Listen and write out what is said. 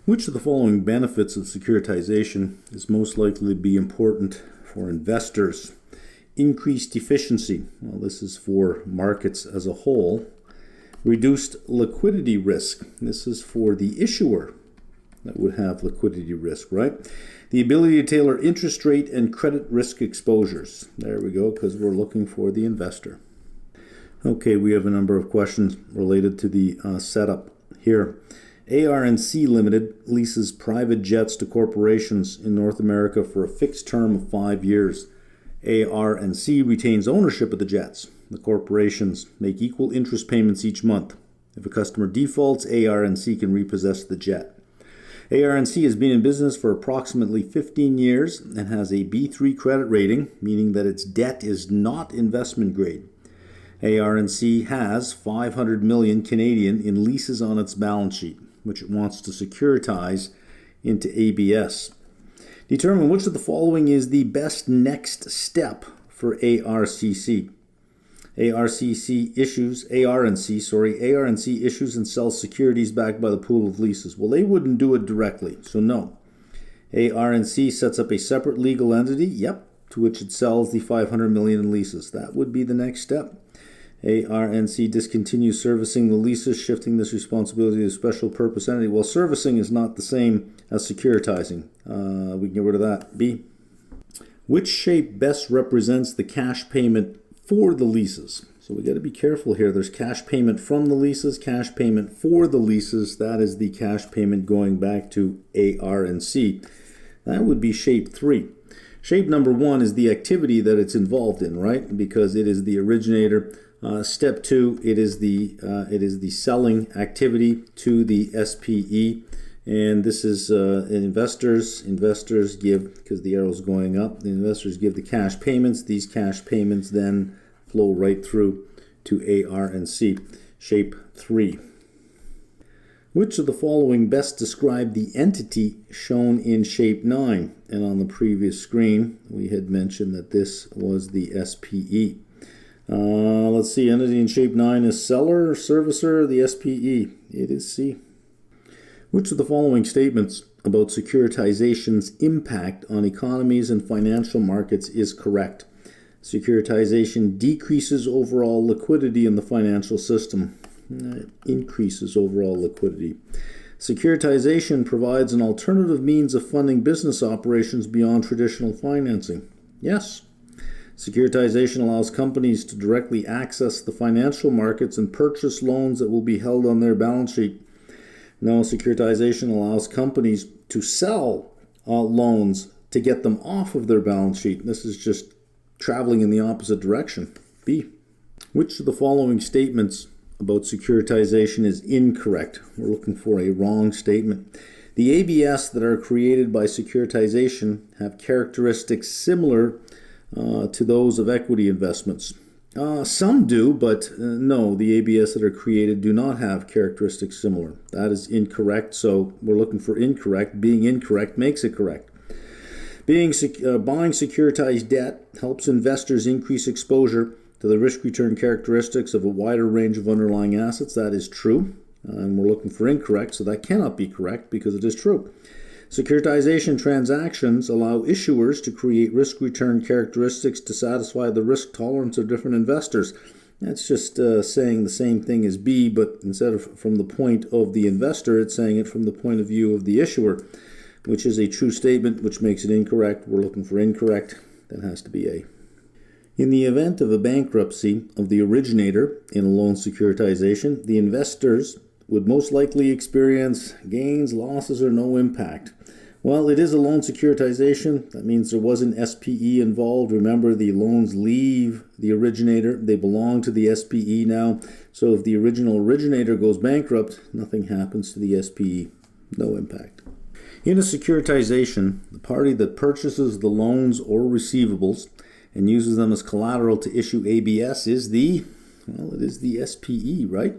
Which of the following benefits of securitization is most likely to be important for investors? Increased efficiency. Well, this is for markets as a whole. Reduced liquidity risk. This is for the issuer that would have liquidity risk, right? The ability to tailor interest rate and credit risk exposures. There we go, because we're looking for the investor. Okay, we have a number of questions related to the setup here. AR&C Limited leases private jets to corporations in North America for a fixed term of 5 years. AR&C retains ownership of the jets. The corporations make equal interest payments each month. If a customer defaults, AR&C can repossess the jet. AR&C has been in business for approximately 15 years and has a B3 credit rating, meaning that its debt is not investment grade. AR&C has 500 million Canadian in leases on its balance sheet, which it wants to securitize into ABS. Determine which of the following is the best next step for ARCC. ARCC issues and sells securities backed by the pool of leases. Well, they wouldn't do it directly, so no. ARCC sets up a separate legal entity, to which it sells the 500 million in leases. That would be the next step. ARCC discontinues servicing the leases, shifting this responsibility to a special purpose entity. Well, servicing is not the same as securitizing. We can get rid of that. B. Which shape best represents the cash payment for the leases? So we got to be careful here. There's cash payment from the leases, cash payment for the leases. That is the cash payment going back to AR&C. That would be shape 3. Shape number 1 is the activity that it's involved in, right? Because it is the originator. Step 2, it is the selling activity to the SPE, and this is investors. Investors give, because the arrow's going up, the investors give the cash payments. These cash payments then flow right through to AR&C. Shape 3. Which of the following best describe the entity shown in shape 9? And on the previous screen, we had mentioned that this was the SPE. Let's see, entity in shape 9 is seller, servicer, the SPE. It is C. Which of the following statements about securitization's impact on economies and financial markets is correct? Securitization decreases overall liquidity in the financial system. It increases overall liquidity. Securitization provides an alternative means of funding business operations beyond traditional financing. Yes. Securitization allows companies to directly access the financial markets and purchase loans that will be held on their balance sheet. No, securitization allows companies to sell loans to get them off of their balance sheet. This is just traveling in the opposite direction. B. Which of the following statements about securitization is incorrect? We're looking for a wrong statement. The ABS that are created by securitization have characteristics similar to those of equity investments. Some do, but no, the ABS that are created do not have characteristics similar. That is incorrect, so we're looking for incorrect. Being incorrect makes it correct. Buying securitized debt helps investors increase exposure to the risk-return characteristics of a wider range of underlying assets. That is true, and we're looking for incorrect, so that cannot be correct because it is true. Securitization transactions allow issuers to create risk-return characteristics to satisfy the risk tolerance of different investors. That's just saying the same thing as B, but instead of from the point of the investor, it's saying it from the point of view of the issuer, which is a true statement, which makes it incorrect. We're looking for incorrect. That has to be A. In the event of a bankruptcy of the originator in a loan securitization, the investors would most likely experience gains, losses, or no impact. Well, it is a loan securitization. That means there was an SPE involved. Remember, the loans leave the originator. They belong to the SPE now. So if the original originator goes bankrupt, nothing happens to the SPE. No impact. In a securitization, the party that purchases the loans or receivables and uses them as collateral to issue ABS is the SPE, right?